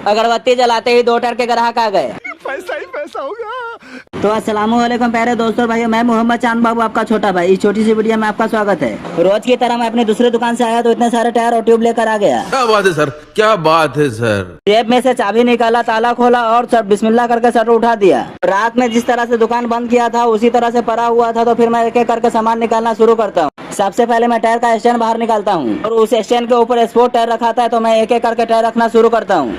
अगरबत्ती जलाते ही 2 टायर के ग्राहक आ गए। पैसा ही पैसा होगा। तो अस्सलामुअलैकुम प्यारे दोस्तों भाई, मैं मोहम्मद चांद बाबू आपका छोटा भाई। इस छोटी सी वीडियो में आपका स्वागत है। रोज की तरह मैं अपनी दूसरी दुकान से आया तो इतने सारे टायर और ट्यूब लेकर आ गया। क्या बात है सर, क्या बात है सर। जेब में से चाबी निकाला, ताला खोला और सब बिस्मिल्लाह करके शटर उठा दिया। रात में जिस तरह से दुकान बंद किया था उसी तरह से पड़ा हुआ था, तो फिर मैं एक एक करके सामान निकालना शुरू करता हूँ। सबसे पहले मैं टायर का स्टैंड बाहर निकालता हूँ और उस स्टैंड के ऊपर स्पोर्ट टायर रखा था, तो मैं एक एक करके टायर रखना शुरू करता हूँ।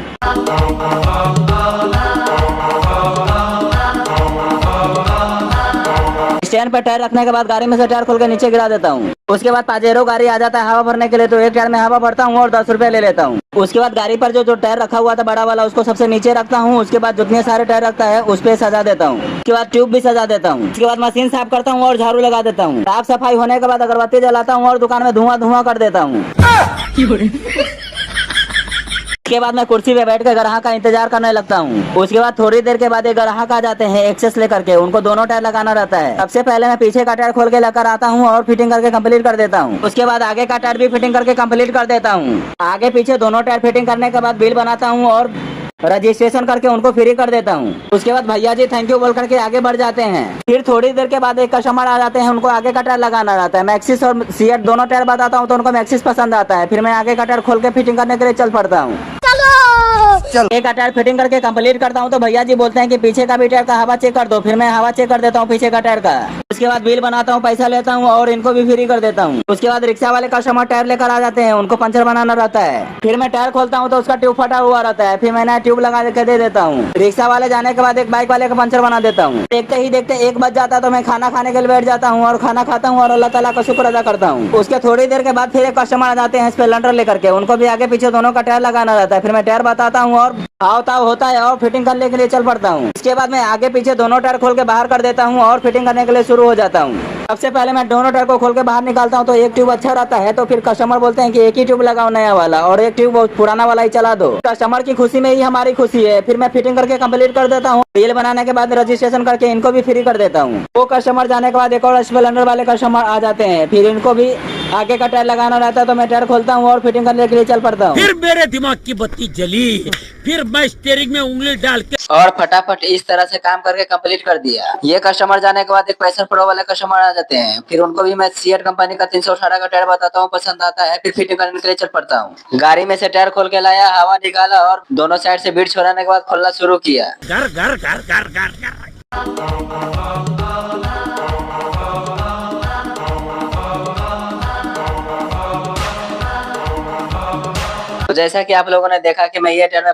स्टैंड पर टायर रखने के बाद गाड़ी में से टायर खोल के नीचे गिरा देता हूँ। उसके बाद पाजेरो गाड़ी आ जाता है हवा भरने के लिए, तो एक टायर में हवा भरता हूँ और 10 रुपए ले लेता हूँ। उसके बाद गाड़ी पर जो टायर रखा हुआ था बड़ा वाला, उसको सबसे नीचे रखता हूँ। उसके बाद जितने सारे टायर रखता है उस पे सजा देता हूँ। उसके बाद ट्यूब भी सजा देता हूँ। उसके बाद मशीन साफ करता हूँ और झाड़ू लगा देता हूँ। साफ सफाई होने के बाद अगरबत्ती जलाता हूँ और दुकान में धुआं धुआं कर देता हूँ। उसके बाद मैं कुर्सी पे बैठ कर ग्राहक का इंतजार करने लगता हूँ। उसके बाद थोड़ी देर के बाद एक ग्राहक आ जाते हैं एक्सेस लेकर के। उनको दोनों टायर लगाना रहता है। सबसे पहले मैं पीछे का टायर खोल के लेकर आता हूँ और फिटिंग करके कंप्लीट कर देता हूँ। उसके बाद आगे का टायर भी फिटिंग करके कंप्लीट कर देता हूँ। आगे पीछे दोनों टायर फिटिंग करने के बाद बिल बनाता हूँ और रजिस्ट्रेशन करके उनको फ्री कर देता हूँ। उसके बाद भैया जी थैंक यू बोल करके आगे बढ़ जाते हैं। फिर थोड़ी देर के बाद एक कस्टमर आ जाते हैं, उनको आगे का टायर लगाना रहता है। मैक्सिस और सीएट दोनों टायर बताता हूँ तो उनको मैक्सिस पसंद आता है। फिर मैं आगे का टायर खोल के फिटिंग करने के लिए चल पड़ता हूँ। एक टायर फिटिंग करके कंप्लीट करता हूँ तो भैया जी बोलते हैं कि पीछे का भी टायर का हवा चेक कर दो। फिर मैं हवा चेक कर देता हूँ पीछे का टायर का। उसके बाद बिल बनाता हूँ, पैसा लेता हूँ और इनको भी फ्री कर देता हूँ। उसके बाद रिक्शा वाले कस्टमर टायर लेकर आ जाते हैं, उनको पंचर बनाना रहता है। फिर मैं टायर खोलता हूँ तो उसका ट्यूब फटा हुआ रहता है। फिर मैं नया ट्यूब लगा के दे देता हूँ। रिक्शा वाले जाने के बाद एक बाइक वाले का पंचर बना देता हूँ। देखते ही देखते 1 बज जाता है तो मैं खाना खाने के लिए बैठ जाता हूँ और खाना खाता हूँ और अल्लाह ताला का शुक्र अदा करता हूँ। उसके थोड़ी देर के बाद फिर एक कस्टमर आ जाते हैं स्प्लेंडर लेकर के। उनको भी आगे पीछे दोनों का टायर लगाना रहता है। फिर मैं टायर बताता हूँ और आओ ताव होता है और फिटिंग करने के लिए चल पड़ता हूँ। इसके बाद मैं आगे पीछे दोनों टायर खोल के बाहर कर देता हूँ और फिटिंग करने के लिए शुरू हो जाता हूँ। सबसे पहले मैं दोनों टायर को खोल के बाहर निकालता हूँ तो एक ट्यूब अच्छा रहता है, तो फिर कस्टमर बोलते हैं कि एक ही ट्यूब लगाओ नया वाला और एक ट्यूब पुराना वाला ही चला दो। कस्टमर की खुशी में ही हमारी खुशी है। फिर मैं फिटिंग करके कंप्लीट कर देता हूँ। बिल बनाने के बाद रजिस्ट्रेशन करके इनको भी फ्री कर देता हूँ। वो कस्टमर जाने के बाद एक और स्प्लेंडर वाले कस्टमर आ जाते हैं। फिर इनको भी आगे का टायर लगाना रहता है, तो मैं टायर खोलता हूँ और फिटिंग करने के लिए चल पड़ता हूँ। फिर मेरे दिमाग की बत्ती जली। फिर मैं स्टीयरिंग में उंगली डाल के और फटाफट इस तरह से काम करके कंप्लीट कर दिया। ये कस्टमर जाने के बाद एक पैशन प्रो वाले कस्टमर आ जाते हैं। फिर उनको भी मैं सीएट कंपनी का 318 का टायर बताता हूँ, पसंद आता है। फिर फिटिंग करने के लिए चल पड़ता हूँ। गाड़ी में से टायर खोल के लाया, हवा निकाला और दोनों साइड से बीट छोड़ाने के बाद खोलना शुरू किया। घर घर घर घर घर घर। तो जैसा कि आप लोगों ने देखा कि मैं ये टायर में